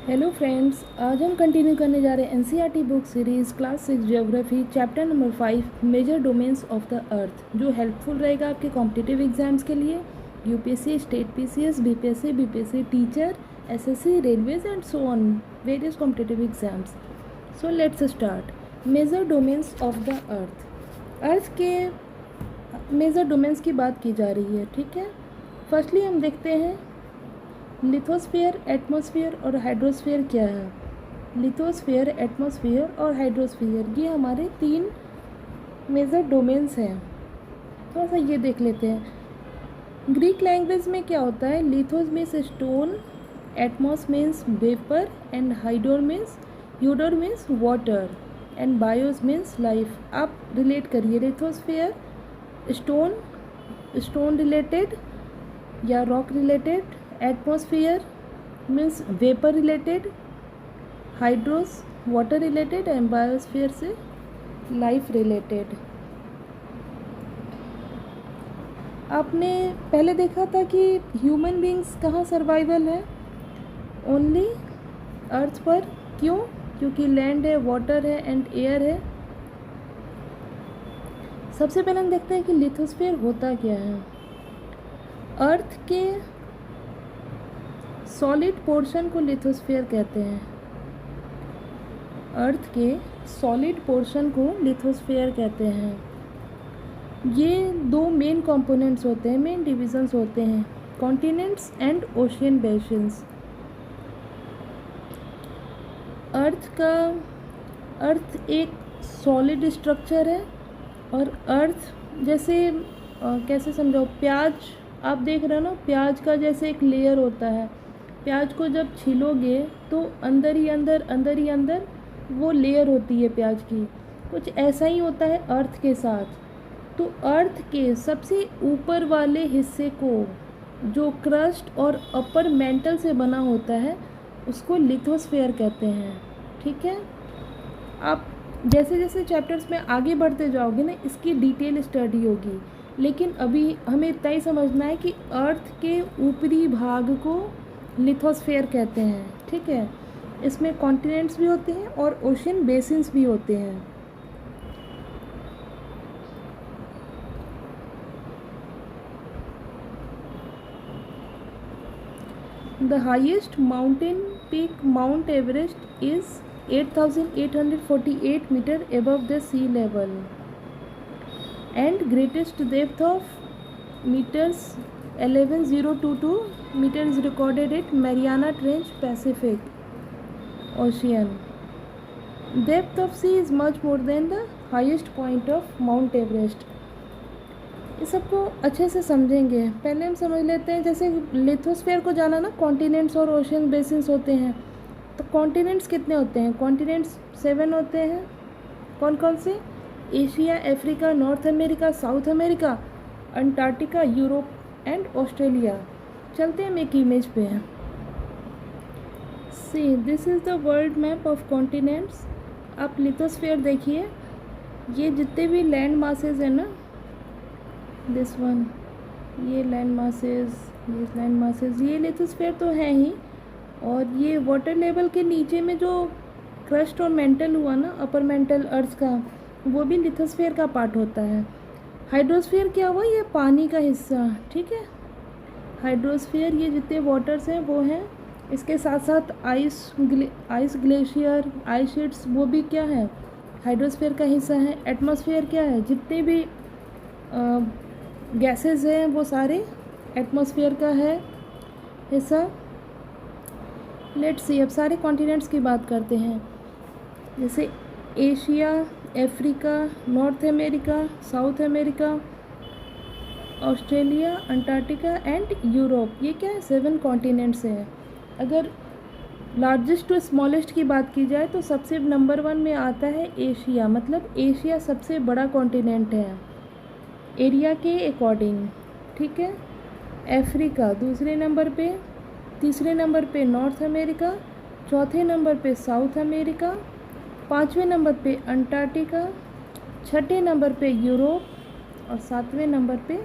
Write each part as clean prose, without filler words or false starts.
Hello friends, आज हम continue करने जा रहे हैं NCERT book series class 6 geography chapter number 5 major domains of the earth, जो हेल्पफुल रहेगा आपके कॉम्पिटिटिव एग्जाम्स के लिए UPSC, state PCS, BPSC teacher, SSC, railways and so on various competitive exams. So let's start. Major domains of the earth के major domains की बात की जा रही है। ठीक है, फर्स्टली हम देखते हैं लिथोस्फीयर, एटमॉस्फेयर और हाइड्रोस्फीयर क्या है। लिथोस्फीयर, एटमॉस्फेयर और हाइड्रोस्फीयर ये हमारे 3 मेजर डोमेन्स हैं। थोड़ा सा ये देख लेते हैं। ग्रीक लैंग्वेज में क्या होता है, lithos means stone, atmos means vapour and hydro means water and bios means life. आप रिलेट करिए, लिथोस्फीयर स्टोन रिलेटेड या rock related, atmosphere means vapour related, hydros water related and biosphere से life related. आपने पहले देखा था कि human beings कहाँ सर्वाइवल है, ओनली अर्थ पर। क्यों? क्योंकि लैंड है, वाटर है एंड एयर है। सबसे पहले हम देखते हैं कि लिथोस्फीयर होता क्या है। अर्थ के सॉलिड पोर्शन को लिथोस्फीयर कहते हैं। अर्थ के सॉलिड पोर्शन को लिथोस्फीयर कहते हैं। ये 2 मेन कंपोनेंट्स होते हैं, मेन डिविजन्स होते हैं, कॉन्टिनेंट्स एंड ओशियन बेसिन्स। अर्थ एक सॉलिड स्ट्रक्चर है और अर्थ जैसे कैसे समझाओ, प्याज आप देख रहे हो ना, प्याज का जैसे एक लेयर होता है। प्याज को जब छीलोगे तो अंदर ही अंदर वो लेयर होती है प्याज की। कुछ ऐसा ही होता है अर्थ के साथ। तो अर्थ के सबसे ऊपर वाले हिस्से को, जो क्रस्ट और अपर मेंटल से बना होता है, उसको लिथोस्फीयर कहते हैं। ठीक है, आप जैसे जैसे चैप्टर्स में आगे बढ़ते जाओगे ना, इसकी डिटेल स्टडी होगी, लेकिन अभी हमें इतना ही समझना है कि अर्थ के ऊपरी भाग को लिथोस्फीयर कहते हैं। ठीक है, इसमें कॉन्टिनेंट्स भी होते हैं और ओशियन बेसिन्स भी होते हैं। The highest mountain peak Mount Everest is 8,848 metre above the sea level and greatest depth of meters 11,022 meter is recorded at Mariana Trench, Pacific Ocean. Depth of sea is much more than the highest point of Mount Everest. इस सबको अच्छे से समझेंगे। पहले हम समझ लेते हैं, जैसे लिथोस्फीयर को जाना ना, कॉन्टिनेंट्स और ओशियन बेसिन्स होते हैं। तो कॉन्टिनेंट्स कितने होते हैं? कॉन्टिनेंट्स 7 होते हैं। कौन कौन से? Asia, Africa, North America, South America, Antarctica, Europe and Australia. चलते हैं, हम एक इमेज पे हैं। See, this is the world map of continents. आप लिथोस्फीयर देखिए, ये जितने भी लैंड मासेस हैं ना, दिस वन, ये लैंड मासेस, ये लिथोस्फीयर तो है ही। और ये वाटर लेवल के नीचे में जो क्रस्ट और मेंटल हुआ ना, अपर मेंटल अर्थ का, वो भी लिथोस्फीयर का पार्ट होता है। हाइड्रोस्फीयर क्या हुआ? ये पानी का हिस्सा। ठीक है, हाइड्रोस्फीयर ये जितने वाटर्स हैं वो हैं। इसके साथ साथ आइस ग्लेशियर, आइस शीट्स, वो भी क्या है? हाइड्रोस्फीयर का हिस्सा है। एटमॉस्फेयर क्या है? जितने भी गैसेस हैं वो सारे एटमॉस्फेयर का है हिस्सा। लेट्स सी, अब सारे कॉन्टिनेंट्स की बात करते हैं। जैसे Asia, Africa, North America, South America, Australia, Antarctica and Europe. ये क्या है? 7 कॉन्टिनेंट्स हैं। अगर लार्जेस्ट टू स्मॉलेस्ट की बात की जाए तो सबसे नंबर 1 में आता है एशिया, मतलब एशिया सबसे बड़ा कॉन्टिनेंट है एरिया के अकॉर्डिंग। ठीक है, अफ्रीका दूसरे नंबर पे, तीसरे नंबर पे नॉर्थ अमेरिका, चौथे नंबर पे साउथ अमेरिका, 5वें नंबर पे अंटार्कटिका, 6ठे नंबर पे यूरोप और 7वें नंबर पे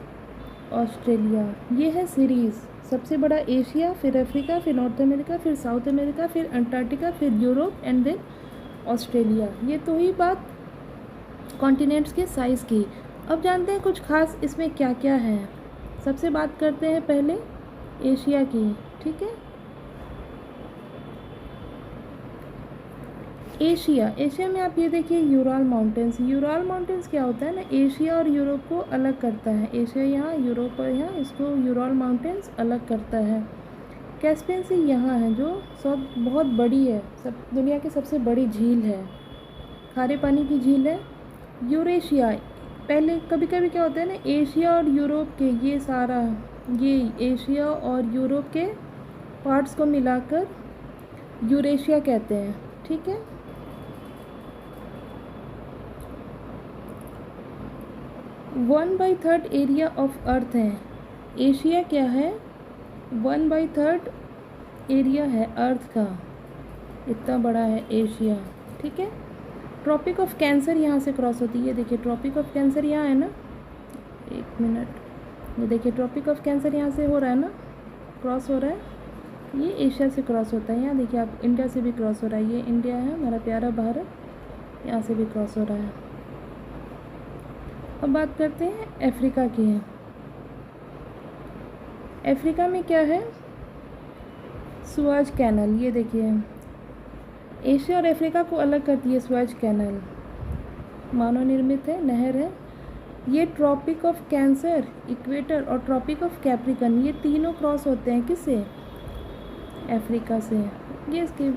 ऑस्ट्रेलिया। ये है सीरीज़ सबसे बड़ा एशिया, फिर अफ्रीका, फिर नॉर्थ अमेरिका, फिर साउथ अमेरिका, फिर अंटार्कटिका, फिर यूरोप एंड देन ऑस्ट्रेलिया। ये तो ही बात कॉन्टिनेंट्स के साइज़ की। अब जानते हैं कुछ खास इसमें क्या क्या है। सबसे बात करते हैं पहले एशिया की, ठीक है। एशिया में आप ये देखिए यूराल माउंटेन्स क्या होता है ना, एशिया और यूरोप को अलग करता है। एशिया यहाँ, यूरोप और यहाँ, इसको यूराल माउंटेन्स अलग करता है। कैस्पियन सी यहाँ है जो सब बहुत बड़ी है, सब दुनिया की सबसे बड़ी झील है, खारे पानी की झील है। यूरेशिया, पहले कभी कभी क्या होता है ना, एशिया और यूरोप के ये एशिया और यूरोप के पार्ट्स को मिलाकर यूरेशिया कहते हैं, ठीक है। One by third area of earth है एशिया, क्या है, 1/3 एरिया है अर्थ का, इतना बड़ा है एशिया, ठीक है। ट्रॉपिक ऑफ कैंसर यहाँ से क्रॉस होती है, देखिए ट्रॉपिक ऑफ कैंसर यहाँ है ना, एक मिनट, ये देखिए ट्रॉपिक ऑफ कैंसर यहाँ से हो रहा है ना, क्रॉस हो रहा है, ये एशिया से क्रॉस होता है। यहाँ देखिए आप, इंडिया से भी क्रॉस हो रहा है, ये इंडिया है हमारा प्यारा भारत, यहाँ से भी क्रॉस हो रहा है। अब बात करते हैं अफ्रीका की है। अफ्रीका में क्या है, सुएज कैनल, ये देखिए एशिया और अफ्रीका को अलग करती है सुएज कैनल, मानव निर्मित है, नहर है। ये ट्रॉपिक ऑफ कैंसर, इक्वेटर और ट्रॉपिक ऑफ कैप्रिकन, ये तीनों क्रॉस होते हैं किससे, अफ्रीका से। ये इसकी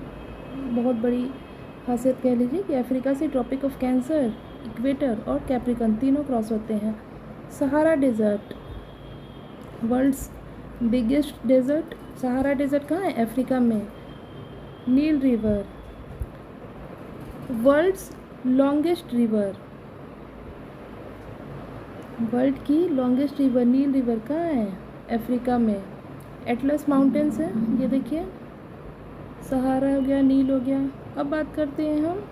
बहुत बड़ी खासियत कह लीजिए कि अफ्रीका से ट्रॉपिक ऑफ कैंसर, इक्वेटर और कैप्रिकन तीनों क्रॉस होते हैं। Sahara desert, world's biggest desert, Sahara desert कहाँ है, अफ्रीका में। Nile river, world's longest river, world की लॉन्गेस्ट रिवर नील रिवर कहाँ है, अफ्रीका में। एटलस माउंटेन्स है, ये देखिए सहारा हो गया, नील हो गया। अब बात करते हैं हम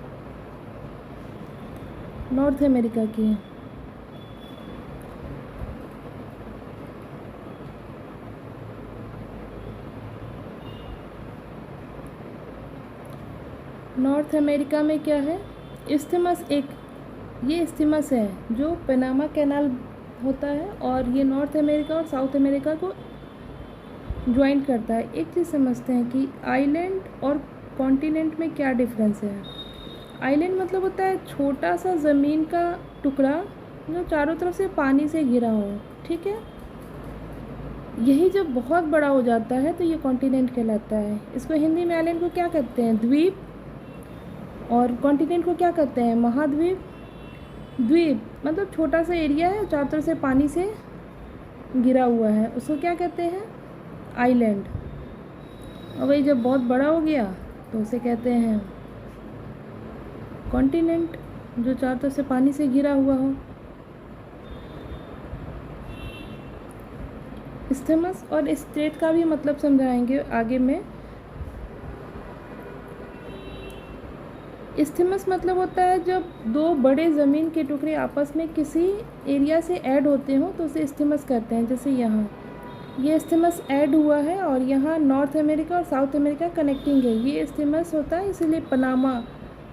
नॉर्थ अमेरिका की। नॉर्थ अमेरिका में क्या है, इस्थिमस, ये इस्थिमस है जो पनामा कैनाल होता है और ये नॉर्थ अमेरिका और साउथ अमेरिका को ज्वाइन करता है। एक चीज़ समझते हैं कि आइलैंड और कॉन्टिनेंट में क्या डिफरेंस है। आइलैंड मतलब होता है छोटा सा ज़मीन का टुकड़ा जो चारों तरफ से पानी से घिरा हो, ठीक है। यही जब बहुत बड़ा हो जाता है तो ये कॉन्टिनेंट कहलाता है। इसको हिंदी में आइलैंड को क्या कहते हैं, द्वीप, और कॉन्टिनेंट को क्या कहते हैं, महाद्वीप। द्वीप मतलब छोटा सा एरिया है, चारों तरफ से पानी से घिरा हुआ है, उसको क्या कहते हैं, आइलैंड। और वही जब बहुत बड़ा हो गया तो उसे कहते हैं कॉन्टिनेंट, जो चारों तरफ से पानी से घिरा हुआ हो। इस्थमस और स्ट्रेट का भी मतलब समझाएंगे आगे में। इस्थमस मतलब होता है जब दो बड़े ज़मीन के टुकड़े आपस में किसी एरिया से ऐड होते हो तो उसे इस्थमस कहते हैं। जैसे यहाँ ये इस्थमस ऐड हुआ है और यहाँ नॉर्थ अमेरिका और साउथ अमेरिका कनेक्टिंग है, ये इस्थमस होता है। इसीलिए पनामा,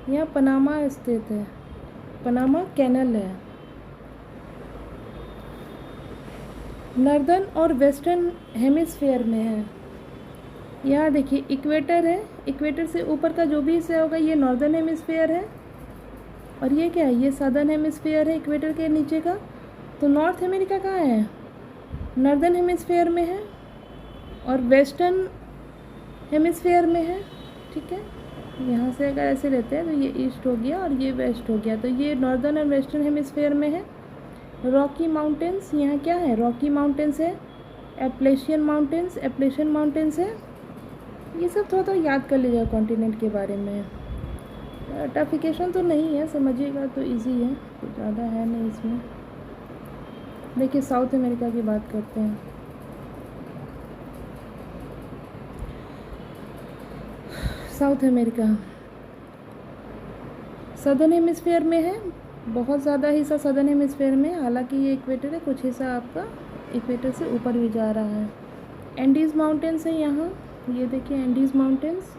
यहाँ पनामा स्थित है, पनामा कैनल है। नॉर्दर्न और वेस्टर्न हेमिस्फीयर में है। यहाँ देखिए इक्वेटर है, इक्वेटर से ऊपर का जो भी हिस्सा होगा ये नॉर्दर्न हेमिस्फीयर है, और ये क्या है, ये सदर्न हेमिस्फीयर है इक्वेटर के नीचे का। तो नॉर्थ अमेरिका कहाँ है, नॉर्दर्न हेमिस्फीयर में है, और वेस्टर्न हेमिस्फीयर में है, ठीक है। यहाँ से अगर ऐसे लेते हैं तो ये ईस्ट हो गया और ये वेस्ट हो गया, तो ये नॉर्दर्न और वेस्टर्न हेमिस्फीयर में है। रॉकी माउंटेन्स, यहाँ क्या है, रॉकी माउंटेन्स है। एप्लेशियन माउंटेन्स है। ये सब थोड़ा याद कर लीजिएगा कॉन्टिनेंट के बारे में। टफिकेशन तो नहीं है, समझिएगा तो इजी है, कुछ ज़्यादा है नहीं इसमें। देखिए साउथ अमेरिका की बात करते हैं। साउथ अमेरिका सदर्न हेमिस्फीयर में है, बहुत ज़्यादा हिस्सा सदर्न हेमिस्फीयर में, हालांकि ये इक्वेटर है, कुछ हिस्सा आपका इक्वेटर से ऊपर भी जा रहा है। एंडीज़ माउंटेन्स है यहाँ, ये देखिए एंडीज़ माउंटेन्स।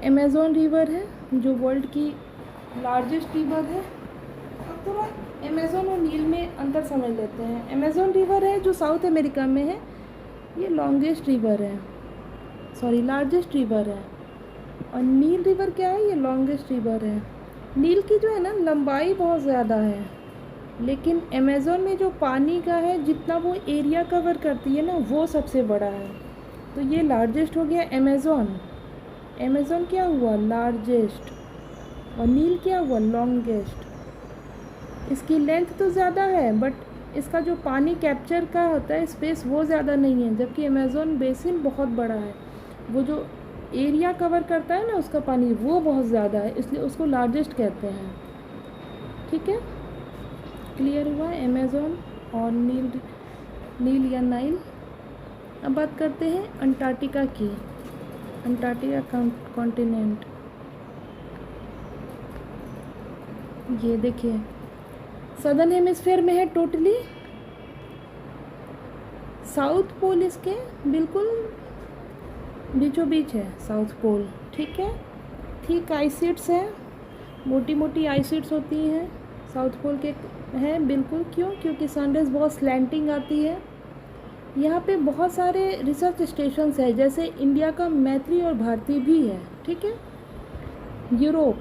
अमेज़न रिवर है जो वर्ल्ड की लार्जेस्ट रिवर है। अब थोड़ा अमेज़न और नील में अंतर समझ लेते हैं। अमेज़न रिवर है जो साउथ अमेरिका में है, ये लॉन्गेस्ट रिवर है, सॉरी लार्जेस्ट रिवर है। और नील रिवर क्या है, ये लॉन्गेस्ट रिवर है। नील की जो है ना लंबाई बहुत ज़्यादा है, लेकिन अमेज़न में जो पानी का है जितना वो एरिया कवर करती है ना वो सबसे बड़ा है। तो ये लार्जेस्ट हो गया अमेज़न। अमेज़न क्या हुआ, लार्जेस्ट, और नील क्या हुआ, लॉन्गेस्ट। इसकी लेंथ तो ज़्यादा है बट इसका जो पानी कैप्चर का होता है स्पेस वो ज़्यादा नहीं है, जबकि अमेज़न बेसिन बहुत बड़ा है। वो जो एरिया कवर करता है ना उसका पानी वो बहुत ज़्यादा है, इसलिए उसको लार्जेस्ट कहते हैं। ठीक है, क्लियर हुआ अमेज़न और नील या नाइल। अब बात करते हैं अंटार्कटिका की। अंटार्कटिका कॉन्टिनेंट, ये देखिए सदर्न हेमिस्फीयर में है टोटली। साउथ पोल इसके बिल्कुल बीचों बीच है, साउथ पोल। ठीक है, थिक आइसिड्स है, मोटी मोटी आइसिड्स होती हैं साउथ पोल के हैं बिल्कुल। क्यों, क्योंकि सनराइज बहुत स्लैंटिंग आती है। यहाँ पे बहुत सारे रिसर्च स्टेशंस है, जैसे इंडिया का मैत्री और भारती भी है। ठीक है, यूरोप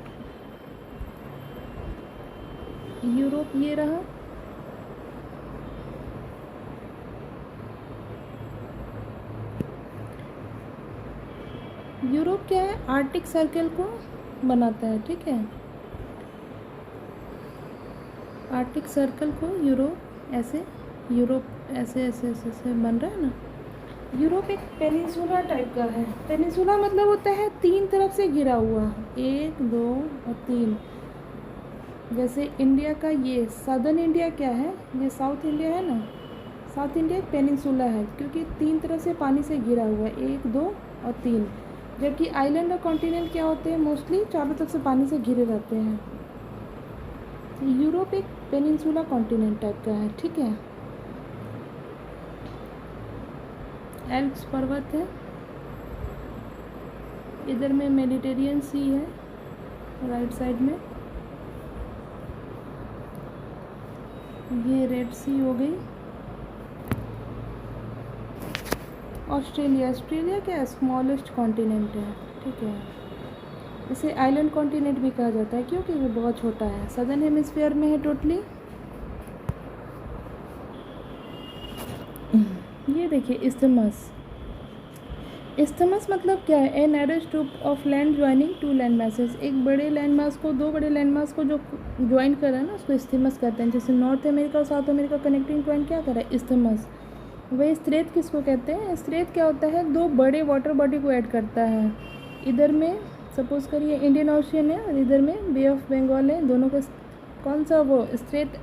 ये रहा। यूरोप क्या है, आर्कटिक सर्कल को बनाता है। ठीक है, आर्कटिक सर्कल को यूरोप ऐसे ऐसे बन रहा है ना। यूरोप एक पेनिनसुला टाइप का है। पेनिनसुला मतलब होता है 3 तरफ से घिरा हुआ, 1 2 और 3। जैसे इंडिया का ये सदर्न इंडिया क्या है, ये साउथ इंडिया है ना। साउथ इंडिया एक पेनिनसुला है क्योंकि 3 तरफ से पानी से घिरा हुआ है, 1 2 और 3। जबकि आइलैंड और कॉन्टिनेंट क्या होते हैं, मोस्टली चारों तरफ से पानी से घिरे रहते हैं। यूरोप एक पेनिनसुला कॉन्टिनेंट टाइप का है। ठीक है, एल्प्स पर्वत है, इधर में मेडिटेरियन सी है राइट साइड में, ये रेड सी हो गई। ऑस्ट्रेलिया क्या है, स्मॉलेस्ट कॉन्टिनेंट है। ठीक है, इसे आइलैंड कॉन्टिनेंट भी कहा जाता है क्योंकि वो बहुत छोटा है। सदर्न हेमिस्फीयर में है टोटली। ये देखिए इस्थमस। इस्थमस मतलब क्या है, a narrow strip of land joining 2 land masses. एक बड़े लैंड मास को, 2 बड़े लैंड मास को जो ज्वाइन कर रहा है ना उसको इस्थमस कहते हैं। जैसे नॉर्थ अमेरिका और साउथ अमेरिका कनेक्टिंग पॉइंट क्या कर रहा है, इस्थमस। वही स्ट्रेट किसको कहते हैं, स्ट्रेट क्या होता है, 2 बड़े वाटर बॉडी को ऐड करता है। इधर में सपोज करिए इंडियन ओशियन है और इधर में बे ऑफ बंगाल है, दोनों का कौन सा वो स्ट्रेट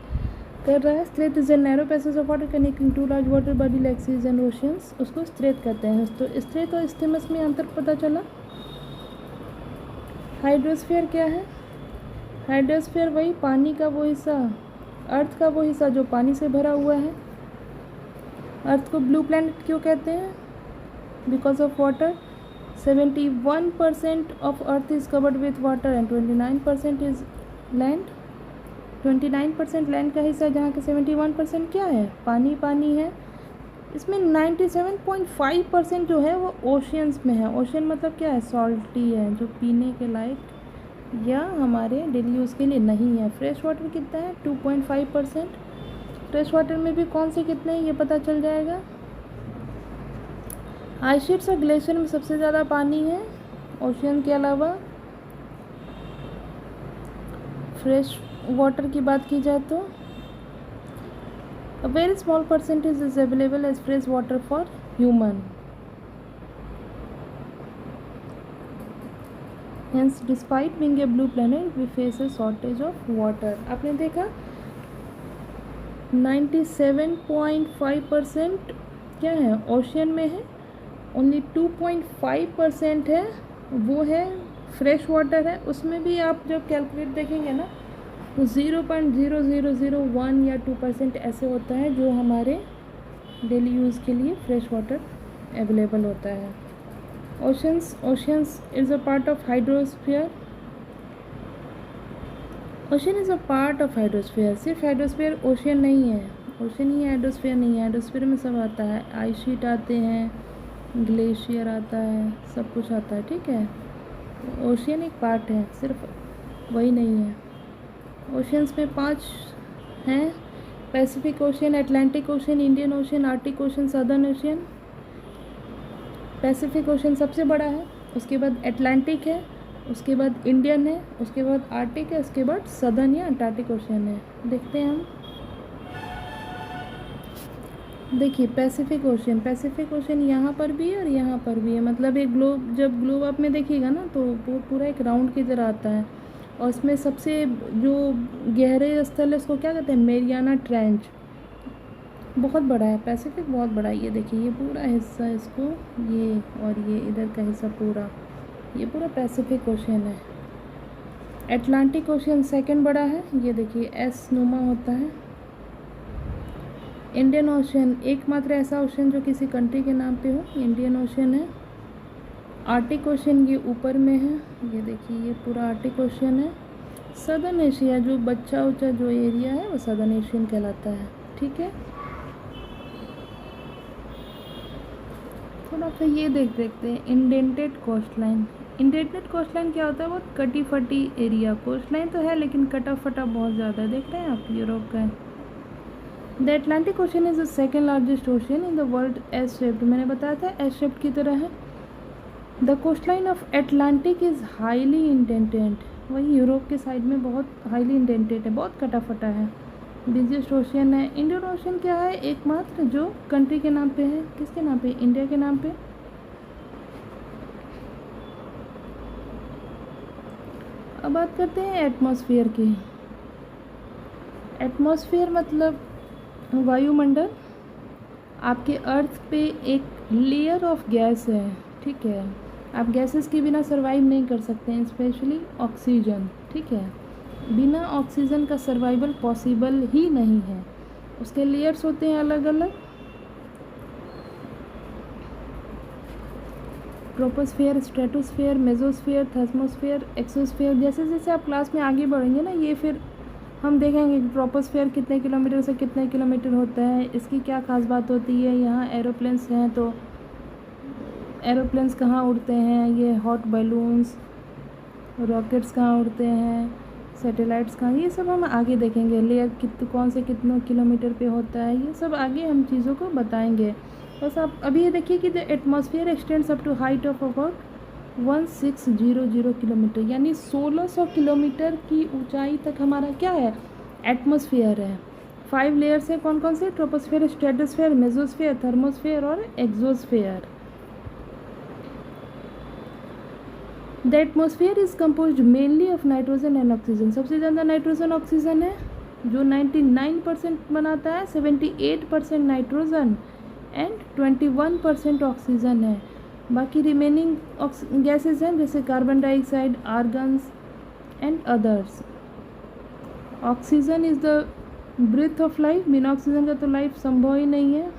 कर रहा है। Strait is a narrow passage of water connecting 2 large water body like seas and oceans, उसको स्ट्रेट कहते हैं। तो स्ट्रेट और इस्थमस में अंतर पता चला। हाइड्रोस्फीयर क्या है, हाइड्रोस्फीयर वही पानी का वो हिस्सा, अर्थ का वो हिस्सा जो पानी से भरा हुआ है। अर्थ को ब्लू प्लैनेट क्यों कहते हैं, because of water. 71% of earth is covered with water and 29% is land. 29% land का हिस्सा जहाँ के 71% क्या है, पानी है। इसमें 97.5% जो है वो ओशियंस में है। ओशियन मतलब क्या है, सॉल्टी है, जो पीने के लायक या हमारे डेली यूज़ के लिए नहीं है। फ्रेश वाटर कितना है, 2.5%। फ्रेश वाटर में भी कौन से कितने हैं ये पता चल जाएगा। आइसशीट्स और ग्लेशियर में सबसे ज़्यादा पानी है ओशियन के अलावा। फ्रेश वाटर की बात की जाए तो a very small percentage is available as fresh water for human. Hence despite being a blue planet we face a shortage of water. आपने देखा 97.5% क्या है, ओशियन में है। ओनली 2.5% है वो है फ्रेश वाटर है। उसमें भी आप जब कैलकुलेट देखेंगे ना तो 0.0001 या 2% ऐसे होता है जो हमारे डेली यूज़ के लिए फ्रेश वाटर अवेलेबल होता है। Oceans is a part of hydrosphere. Ocean is a part of hydrosphere. सिर्फ हाइड्रोस्फीयर ओशन नहीं है, ओशन ही हाइड्रोस्फीयर नहीं है। हाइड्रोस्फीयर में सब आता है, आइस शीट आते हैं, ग्लेशियर आता है, सब कुछ आता है, ठीक है। ओशियन एक पार्ट है, सिर्फ वही नहीं है। ओशियंस में 5 हैं, Pacific ocean, Atlantic ocean, Indian ocean, Arctic ocean, southern ocean. Pacific ocean सबसे बड़ा है, उसके बाद अटलांटिक है, उसके बाद इंडियन है, उसके बाद आर्टिक है, उसके बाद सदर्न या अंटार्कटिक ओशियन है। देखते हैं हम, देखिए पैसिफिक ओशियन यहाँ पर भी है और यहाँ पर भी है। मतलब एक ग्लोब, जब ग्लोब आप में देखिएगा ना तो वो पूरा एक राउंड की तरह आता है, और उसमें सबसे जो गहरे स्थल है उसको क्या कहते हैं, मेरियाना ट्रेंच। बहुत बड़ा है पैसिफिक, बहुत बड़ा है। ये देखिए ये पूरा हिस्सा इसको, ये और ये इधर का हिस्सा पूरा, ये पूरा पैसिफिक ओशियन है। अटलांटिक ओशियन सेकंड बड़ा है, ये देखिए एस नुमा होता है। इंडियन ओशियन एकमात्र ऐसा ओशियन जो किसी कंट्री के नाम पे हो, इंडियन ओशियन है। आर्टिक ओशियन ये ऊपर में है, ये देखिए ये पूरा आर्टिक ओशियन है। सदर्न एशिया जो बच्चा उच्चा जो एरिया है वो सदर्न एशियन कहलाता है, ठीक है। थोड़ा सा ये देखते हैं इंडेंटेड कोस्टलाइन। इंडेंटेड कोस्टलाइन क्या होता है, बहुत कटी फटी एरिया। कोस्टलाइन तो है लेकिन कटा फटा बहुत ज़्यादा है, देख रहे हैं आप, यूरोप का है। The Atlantic ocean is the second largest ocean in the world, S shaped. मैंने बताया था एस शेप्ड की तरह है। The coastline of Atlantic is highly indented. वही यूरोप के साइड में बहुत हाईली इंडेंटेड है, बहुत कटा फटा है। बिजिएस्ट ओशियन है। इंडियन ओशियन क्या है, एकमात्र जो कंट्री के नाम पे है। किसके नाम पे, इंडिया के नाम पे। अब बात करते हैं एटमॉस्फेयर की। एटमॉस्फेयर मतलब वायुमंडल। आपके अर्थ पे एक लेयर ऑफ गैस है, ठीक है। आप गैसेस के बिना सर्वाइव नहीं कर सकते हैं, स्पेशली ऑक्सीजन, ठीक है। बिना ऑक्सीजन का सर्वाइवल पॉसिबल ही नहीं है। उसके लेयर्स होते हैं अलग अलग। Troposphere, stratosphere, mesosphere, thermosphere, exosphere. जैसे जैसे आप क्लास में आगे बढ़ेंगे ना, ये फिर हम देखेंगे कि ट्रोपोस्फेयर कितने किलोमीटर से कितने किलोमीटर होता है, इसकी क्या खास बात होती है। यहाँ एरोप्लेन्स हैं तो एरोप्लेन्स कहाँ उड़ते हैं, ये हॉट बैलून्स, रॉकेट्स कहाँ उड़ते हैं, सैटेलाइट्स कहाँ, ये सब हम आगे देखेंगे। लेयर कौन से कितनों किलोमीटर पे होता है, ये सब आगे हम चीज़ों को बताएंगे। बस आप अभी ये देखिए कि the atmosphere extends up to height of about 1600 kilometre, यानी 1600 किलोमीटर की ऊंचाई तक हमारा क्या है, एटमॉस्फेयर है। 5 लेयर्स है, कौन कौन से, ट्रोपोस्फेयर, स्ट्रेटोस्फेयर, मेसोस्फेयर, थर्मोस्फेयर और exosphere. The atmosphere is composed mainly of nitrogen and oxygen. सबसे ज़्यादा नाइट्रोजन ऑक्सीजन है जो 99% बनाता है, 78% नाइट्रोजन एंड 21% ऑक्सीजन है। बाकी रिमेनिंग गैसेस हैं जैसे carbon dioxide, argons and others. Oxygen is the breath of life. बिना ऑक्सीजन का तो लाइफ संभव ही नहीं है।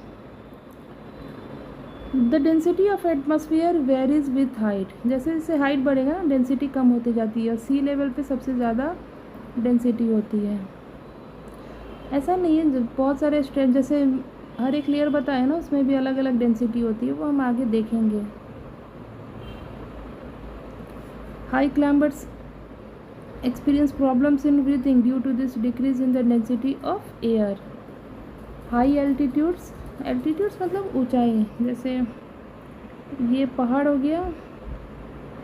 The density of atmosphere varies with height. जैसे जैसे हाइट बढ़ेगा ना, डेंसिटी कम होती जाती है, और सी लेवल पे सबसे ज़्यादा डेंसिटी होती है। ऐसा नहीं है, बहुत सारे स्टेप जैसे हर एक लेयर बताए ना, उसमें भी अलग अलग डेंसिटी होती है, वो हम आगे देखेंगे। High climbers experience problems in breathing due to this decrease in the density of air. High altitudes, altitudes मतलब ऊंचाई, जैसे ये पहाड़ हो गया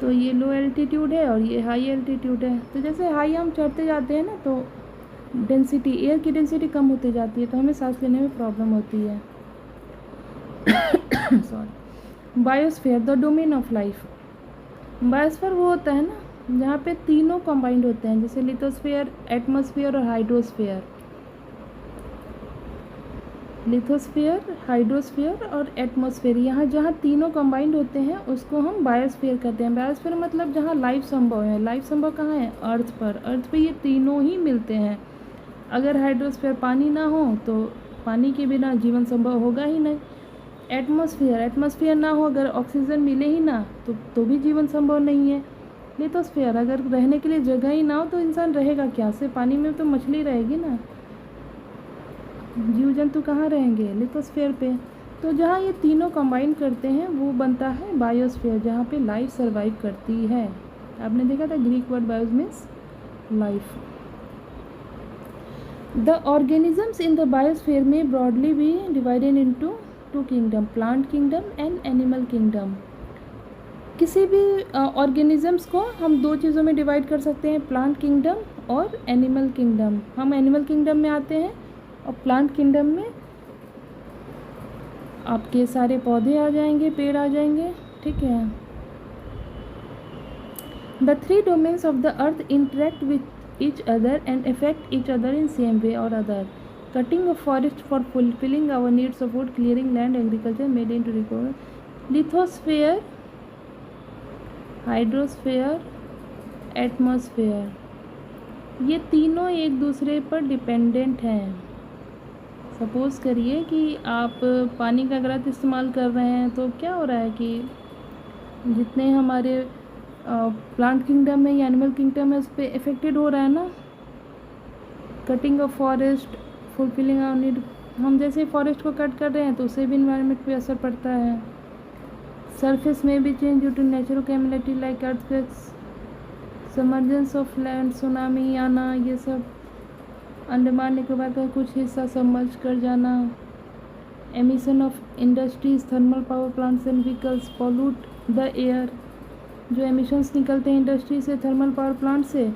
तो ये लो एल्टीट्यूड है और ये हाई एल्टीट्यूड है। तो जैसे हाई हम चढ़ते जाते हैं ना तो डेंसिटी, एयर की डेंसिटी कम होती जाती है, तो हमें सांस लेने में प्रॉब्लम होती है। Sorry. Biosphere the domain of life. Biosphere वो होता है ना जहाँ पे तीनों कंबाइंड होते हैं, जैसे लिथोस्फीयर, एटमॉस्फेयर और हाइड्रोस्फीयर। लिथोस्फीयर, हाइड्रोस्फीयर और एटमॉस्फेयर, यहाँ जहाँ तीनों कंबाइंड होते हैं उसको हम बायोस्फीयर कहते हैं। बायोस्फीयर मतलब जहाँ लाइफ संभव है। लाइफ संभव कहाँ है, अर्थ पर। अर्थ पे ये तीनों ही मिलते हैं। अगर हाइड्रोस्फीयर पानी ना हो तो पानी के बिना जीवन संभव होगा ही नहीं। एटमॉस्फेयर ना हो, अगर ऑक्सीजन मिले ही ना तो भी जीवन संभव नहीं है। लिथोस्फेयर, अगर रहने के लिए जगह ही ना हो तो इंसान रहेगा क्या से? पानी में तो मछली रहेगी ना, जीव जंतु कहाँ रहेंगे? लिथोस्फेयर पे। तो जहाँ ये तीनों कंबाइन करते हैं वो बनता है बायोस्फीयर, जहाँ पे लाइफ सर्वाइव करती है। आपने देखा था Greek word bios means life. The organisms in the biosphere में broadly be divided into two kingdom, plant kingdom and animal kingdom. किसी भी ऑर्गेनिजम्स को हम दो चीज़ों में डिवाइड कर सकते हैं, प्लांट किंगडम और एनिमल किंगडम। हम एनिमल किंगडम में आते हैं और प्लांट किंगडम में आपके सारे पौधे आ जाएंगे, पेड़ आ जाएंगे, ठीक है। The three domains of the earth interact with each other and affect each other in same way or other. Cutting of forest for fulfilling our needs of food, clearing land, agriculture made in to recover. Lithosphere, hydrosphere, atmosphere, ये तीनों एक दूसरे पर dependent हैं। Suppose करिए कि आप पानी का गलत इस्तेमाल कर रहे हैं तो क्या हो रहा है कि जितने हमारे प्लांट किंगडम है या एनिमल किंगडम है उस पर इफेक्टेड हो रहा है ना। Cutting of forest, fulfilling our need, हम जैसे फॉरेस्ट को कट कर रहे हैं तो उससे भी इन्वायरमेंट पे असर पड़ता है। सरफेस में भी change due to natural calamity like earthquakes, submergence of land, tsunami आना, ये सब। अंडमान निकोबार का कुछ हिस्सा सबमर्ज कर जाना। Emission of industries, thermal power plants and vehicles pollute the air. जो एमिशंस निकलते हैं इंडस्ट्री से, थर्मल पावर प्लांट से,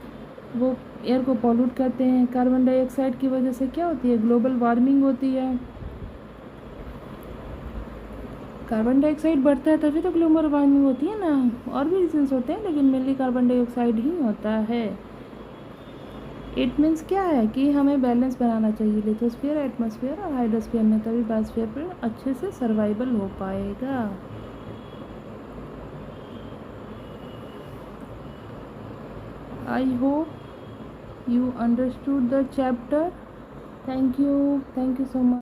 वो एयर को पॉल्यूट करते हैं। कार्बन डाइऑक्साइड की वजह से क्या होती है? ग्लोबल वार्मिंग होती है। कार्बन डाइऑक्साइड बढ़ता है तभी तो ग्लोबल वार्मिंग होती है ना। और भी रीजन्स होते हैं लेकिन मेनली कार्बन डाइऑक्साइड ही होता है। इट मीन्स क्या है कि हमें बैलेंस बनाना चाहिए लिथोस्फीयर, एटमॉस्फेयर और हाइड्रोस्फीयर में, तभी बायोस्फीयर पर अच्छे से सर्वाइवल हो पाएगा। I hope you understood the chapter. Thank you so much.